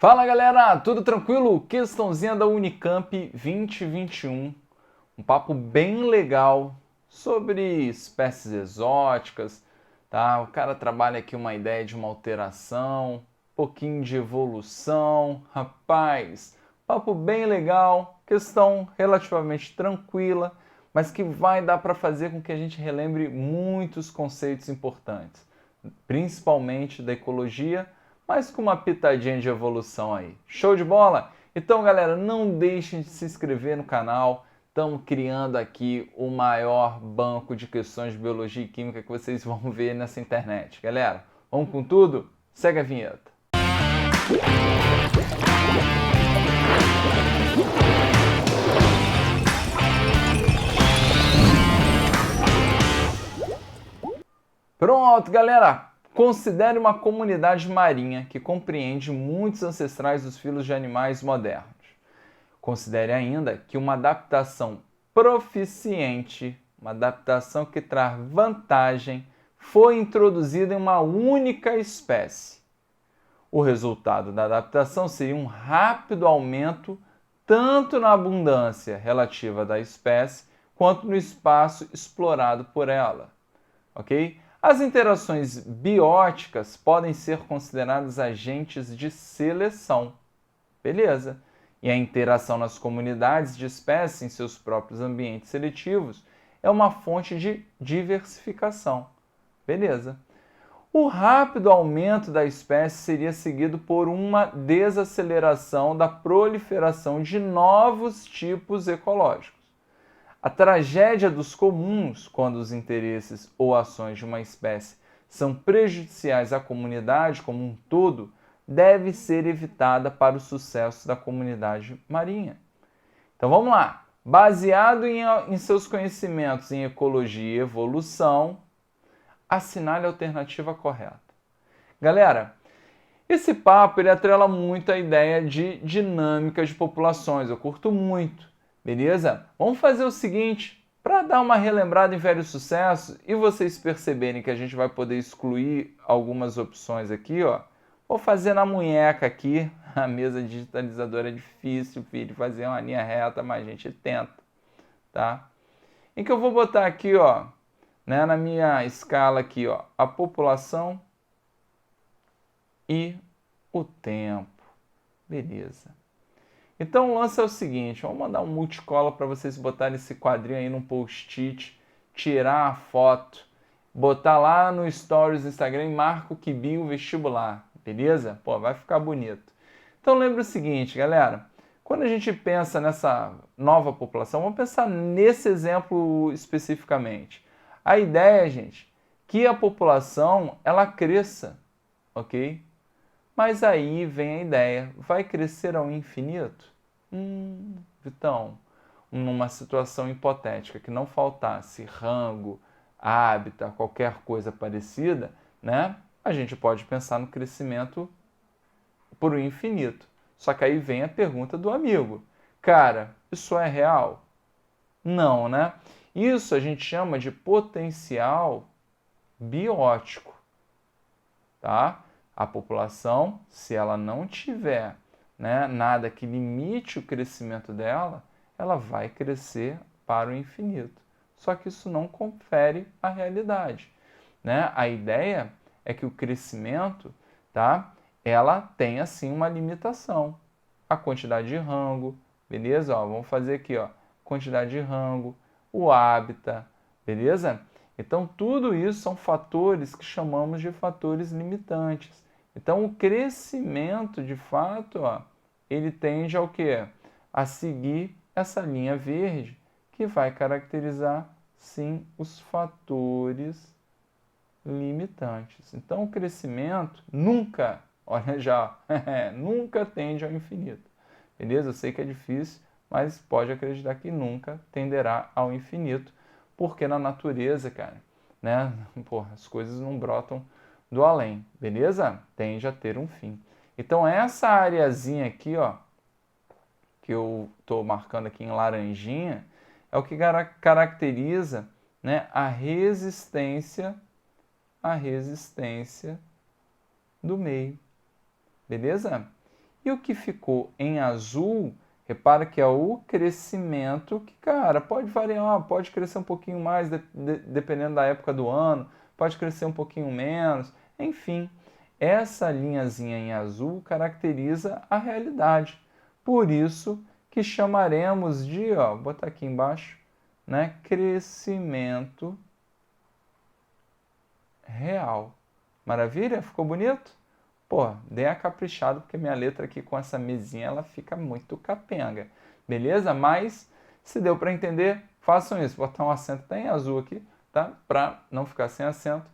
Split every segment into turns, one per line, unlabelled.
Fala galera, tudo tranquilo? Questãozinha da Unicamp 2021, um papo bem legal sobre espécies exóticas, tá? O cara trabalha aqui uma ideia de uma alteração, um pouquinho de evolução, rapaz, papo bem legal, questão relativamente tranquila, mas que vai dar para fazer com que a gente relembre muitos conceitos importantes, principalmente da ecologia, mas com uma pitadinha de evolução aí. Show de bola? Então, galera, não deixem de se inscrever no canal. Estamos criando aqui o maior banco de questões de biologia e química que vocês vão ver nessa internet. Galera, vamos com tudo? Segue a vinheta. Pronto, galera! Considere uma comunidade marinha que compreende muitos ancestrais dos filos de animais modernos. Considere ainda que uma adaptação proficiente, uma adaptação que traz vantagem, foi introduzida em uma única espécie. O resultado da adaptação seria um rápido aumento tanto na abundância relativa da espécie quanto no espaço explorado por ela. Ok? As interações bióticas podem ser consideradas agentes de seleção. Beleza. E a interação nas comunidades de espécies em seus próprios ambientes seletivos é uma fonte de diversificação. Beleza. O rápido aumento da espécie seria seguido por uma desaceleração da proliferação de novos tipos ecológicos. A tragédia dos comuns, quando os interesses ou ações de uma espécie são prejudiciais à comunidade como um todo, deve ser evitada para o sucesso da comunidade marinha. Então vamos lá. Baseado em seus conhecimentos em ecologia e evolução, assinale a alternativa correta. Galera, esse papo ele atrela muito a ideia de dinâmica de populações. Eu curto muito. Beleza? Vamos fazer o seguinte, para dar uma relembrada em velhos sucessos e vocês perceberem que a gente vai poder excluir algumas opções aqui, ó. Vou fazer na munheca aqui. A mesa digitalizadora é difícil, filho, fazer uma linha reta, mas a gente tenta, tá? Em que eu vou botar aqui, ó, né, na minha escala aqui, ó, a população e o tempo. Beleza. Então o lance é o seguinte, vamos mandar um multicola para vocês botarem esse quadrinho aí num post-it, tirar a foto, botar lá no Stories do Instagram e marca o Kibinho Vestibular, beleza? Pô, vai ficar bonito. Então lembra o seguinte, galera, quando a gente pensa nessa nova população, vamos pensar nesse exemplo especificamente. A ideia, gente, que a população ela cresça, ok? Mas aí vem a ideia, vai crescer ao infinito? Vitão, numa situação hipotética que não faltasse rango, hábitat, qualquer coisa parecida, né? A gente pode pensar no crescimento por um infinito. Só que aí vem a pergunta do amigo. Cara, isso é real? Não, né? Isso a gente chama de potencial biótico, tá? A população, se ela não tiver, né, nada que limite o crescimento dela, ela vai crescer para o infinito. Só que isso não confere a realidade, né? A ideia é que o crescimento, tá? Ela tem assim uma limitação. A quantidade de rango, beleza? Ó, vamos fazer aqui, ó, quantidade de rango, o hábitat, beleza? Então tudo isso são fatores que chamamos de fatores limitantes. Então o crescimento, de fato, ó, ele tende ao quê? A seguir essa linha verde que vai caracterizar, sim, os fatores limitantes. Então o crescimento nunca, olha já, nunca tende ao infinito. Beleza? Eu sei que é difícil, mas pode acreditar que nunca tenderá ao infinito, porque na natureza, cara, né, porra, as coisas não brotam do além, beleza? Tende a ter um fim. Então essa areazinha aqui, ó, que eu estou marcando aqui em laranjinha, é o que caracteriza, né, a resistência do meio, beleza? E o que ficou em azul, repara que é o crescimento que, cara, pode variar, pode crescer um pouquinho mais dependendo da época do ano, pode crescer um pouquinho menos, enfim. Essa linhazinha em azul caracteriza a realidade. Por isso que chamaremos de, ó, vou botar aqui embaixo, né, crescimento real. Maravilha? Ficou bonito? Pô, dei a caprichada porque minha letra aqui com essa mesinha ela fica muito capenga. Beleza? Mas se deu para entender, façam isso. Vou botar um acento até em azul aqui, tá? Para não ficar sem acento.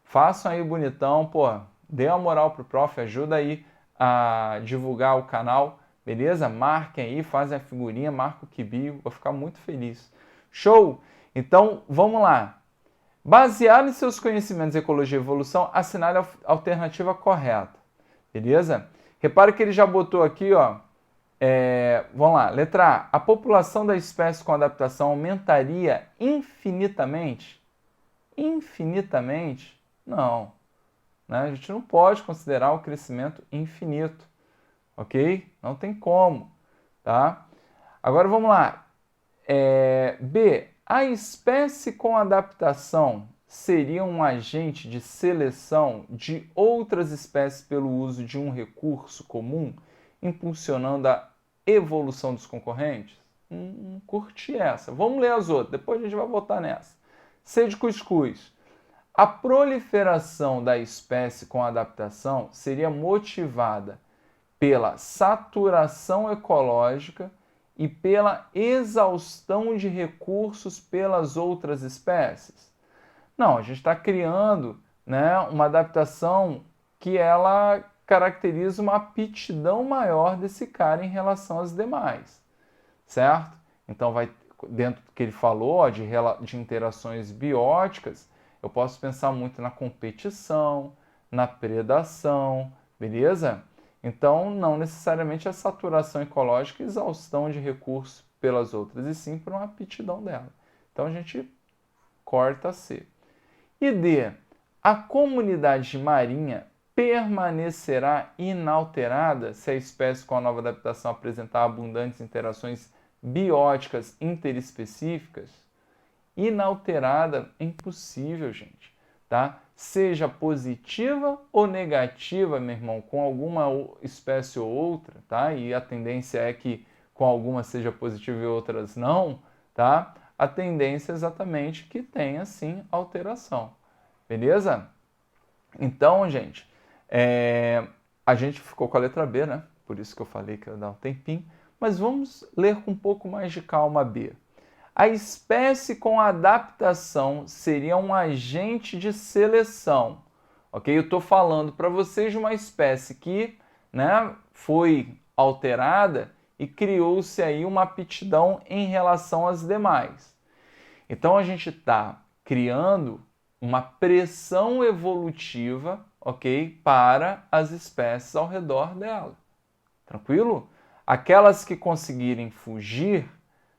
Façam aí bonitão, pô. Dê uma moral pro prof, ajuda aí a divulgar o canal, beleza? Marquem aí, fazem a figurinha, marca o Kibio, vou ficar muito feliz. Show? Então, vamos lá. Baseado em seus conhecimentos em ecologia e evolução, assinale a alternativa correta, beleza? Repare que ele já botou aqui, ó, vamos lá, letra A. A população da espécie com adaptação aumentaria infinitamente? Infinitamente? Não. Né? A gente não pode considerar o crescimento infinito, ok? Não tem como, tá? Agora vamos lá. B. A espécie com adaptação seria um agente de seleção de outras espécies pelo uso de um recurso comum, impulsionando a evolução dos concorrentes? Curti essa. Vamos ler as outras, depois a gente vai voltar nessa. C de cuscuz. A proliferação da espécie com adaptação seria motivada pela saturação ecológica e pela exaustão de recursos pelas outras espécies? Não, a gente está criando, né, uma adaptação que ela caracteriza uma aptidão maior desse cara em relação às demais, certo? Então, vai dentro do que ele falou, ó, de interações bióticas, eu posso pensar muito na competição, na predação, beleza? Então, não necessariamente a saturação ecológica e exaustão de recursos pelas outras, e sim por uma aptidão dela. Então, a gente corta C. E D. A comunidade marinha permanecerá inalterada se a espécie com a nova adaptação apresentar abundantes interações bióticas interespecíficas? Inalterada é impossível, gente, tá? Seja positiva ou negativa, meu irmão, com alguma espécie ou outra, tá? E a tendência é que com algumas seja positiva e outras não, tá? A tendência é exatamente que tenha, sim, alteração, beleza? Então, gente, a gente ficou com a letra B, né? Por isso que eu falei que ia dar um tempinho, mas vamos ler com um pouco mais de calma a B. A espécie com adaptação seria um agente de seleção, ok? Eu estou falando para vocês de uma espécie que, né, foi alterada e criou-se aí uma aptidão em relação às demais. Então a gente está criando uma pressão evolutiva, ok, para as espécies ao redor dela. Tranquilo? Aquelas que conseguirem fugir,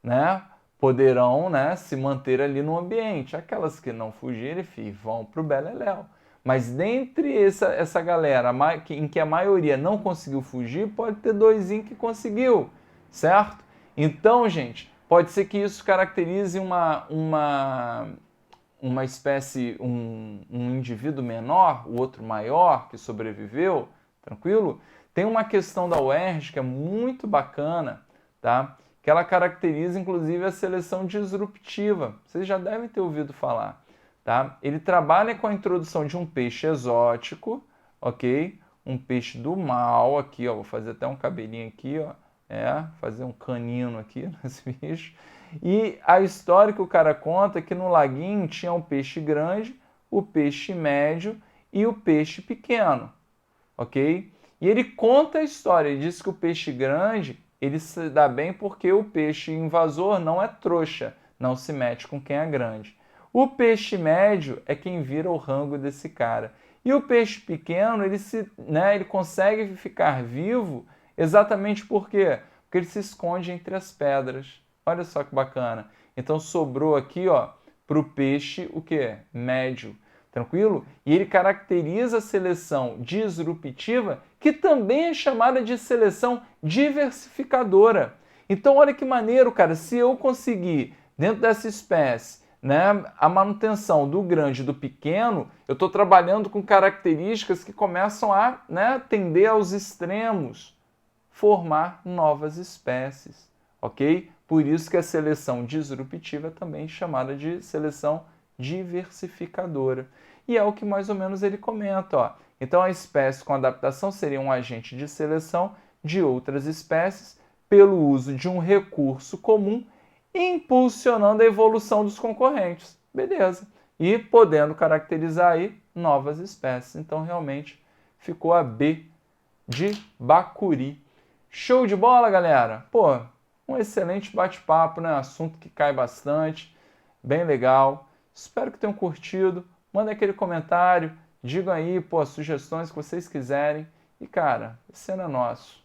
né, poderão, né, se manter ali no ambiente. Aquelas que não fugirem, vão para o beleléu. Mas dentre essa galera em que a maioria não conseguiu fugir, pode ter doisinho que conseguiu, certo? Então, gente, pode ser que isso caracterize uma espécie, um indivíduo menor, o outro maior que sobreviveu, tranquilo? Tem uma questão da UERJ que é muito bacana, tá? Que ela caracteriza, inclusive, a seleção disruptiva. Vocês já devem ter ouvido falar, tá? Ele trabalha com a introdução de um peixe exótico, ok? Um peixe do mal, aqui, ó, vou fazer até um cabelinho aqui, ó, fazer um canino aqui nesse bicho. E a história que o cara conta é que no laguinho tinha um peixe grande, o peixe médio e o peixe pequeno, ok? E ele conta a história, ele diz que o peixe grande ele se dá bem porque o peixe invasor não é trouxa, não se mete com quem é grande. O peixe médio é quem vira o rango desse cara. E o peixe pequeno, ele consegue ficar vivo exatamente por quê? Porque ele se esconde entre as pedras. Olha só que bacana. Então sobrou aqui, ó, para o peixe o quê? Médio. Tranquilo? E ele caracteriza a seleção disruptiva, que também é chamada de seleção diversificadora. Então, olha que maneiro, cara, se eu conseguir, dentro dessa espécie, né, a manutenção do grande e do pequeno, eu estou trabalhando com características que começam a, né, tender aos extremos, formar novas espécies, ok? Por isso que a seleção disruptiva é também chamada de seleção diversificadora. E é o que mais ou menos ele comenta, ó. Então a espécie com adaptação seria um agente de seleção de outras espécies pelo uso de um recurso comum, impulsionando a evolução dos concorrentes. Beleza. E podendo caracterizar aí novas espécies. Então realmente ficou a B de bacuri. Show de bola, galera? Pô, um excelente bate-papo, né? Assunto que cai bastante, bem legal. Espero que tenham curtido. Mandem aquele comentário, digam aí, pô, sugestões que vocês quiserem. E, cara, esse ano é nosso.